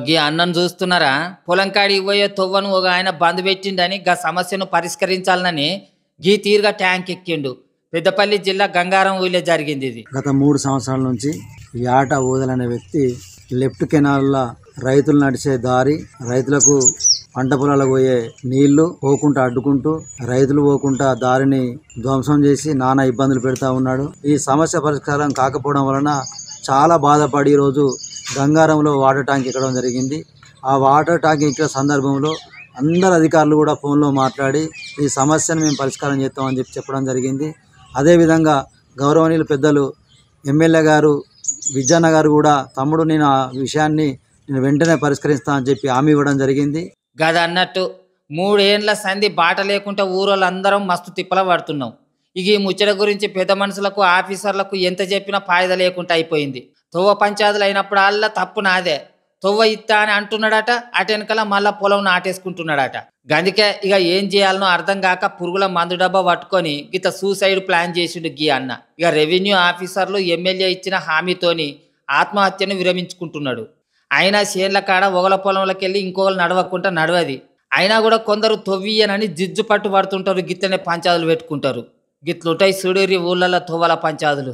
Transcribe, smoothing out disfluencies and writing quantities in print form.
గీ అన్నం చూస్తున్నారా? పొలం కాడికి పోయే తొవ్వను ఒక ఆయన బంద్ పెట్టిండని గా సమస్యను పరిష్కరించాలని గీ తీరుగా ట్యాంక్ ఎక్కిండు. పెద్దపల్లి జిల్లా గంగారం ఊళ్ళో జరిగింది ఇది. గత 3 సంవత్సరాల నుంచి యాట ఓదలనే వ్యక్తి లెఫ్ట్ కెనాల్ల రైతులు నడిచే దారి, రైతులకు పంట పొలాలకు పోయే నీళ్లు పోకుండా అడ్డుకుంటూ, రైతులు పోకుండా దారిని ధ్వంసం చేసి నానా ఇబ్బందులు పెడతా ఉన్నాడు. ఈ సమస్య పరిష్కారం కాకపోవడం వలన చాలా బాధపడి ఈరోజు గంగారంలో వాటర్ ట్యాంక్ ఎక్కడం జరిగింది. ఆ వాటర్ ట్యాంక్ ఎక్కిన సందర్భంలో అందరు అధికారులు కూడా ఫోన్లో మాట్లాడి ఈ సమస్యను మేము పరిష్కారం చేస్తామని చెప్పడం జరిగింది. అదేవిధంగా గౌరవనీయులు పెద్దలు ఎమ్మెల్యే గారు విజయన్న గారు కూడా తమ్ముడు నేను ఆ విషయాన్ని వెంటనే పరిష్కరిస్తానని చెప్పి హామీ ఇవ్వడం జరిగింది. గది అన్నట్టు 3 ఏండ్ల సంధి బాట లేకుండా ఊరోళ్ళందరం మస్తు తిప్పల పడుతున్నాం. ఇక ఈ ముచ్చట గురించి పెద్ద మనుషులకు ఆఫీసర్లకు ఎంత చెప్పినా ఫాయిదా లేకుండా అయిపోయింది. తొవ్వ పంచాయతీలు అయినప్పుడల్లా తప్పు నాదే, తొవ్వ ఇత్తా అని అంటున్నాడట, అటెనకల మళ్ళా పొలం నాటేసుకుంటున్నాడట. గందుకే ఇక ఏం చేయాలనో అర్థం కాక పురుగుల మందు డబ్బా పట్టుకొని గిత సూసైడ్ ప్లాన్ చేసిండు గీ అన్న. ఇక రెవెన్యూ ఆఫీసర్లు ఎమ్మెల్యే ఇచ్చిన హామీతోని ఆత్మహత్యను విరమించుకుంటున్నాడు. అయినా చేన్ల కాడ ఒకల పొలంలోకి వెళ్ళి ఇంకొకరు నడవకుండా నడవది. అయినా కూడా కొందరు తొవ్వియనని జిజ్జు పట్టు పడుతుంటారు, గిత్తనే పంచాదులు పెట్టుకుంటారు. గిట్లుంటాయి చూడేరి ఊళ్ళల్లో తొవ్వల పంచాదులు.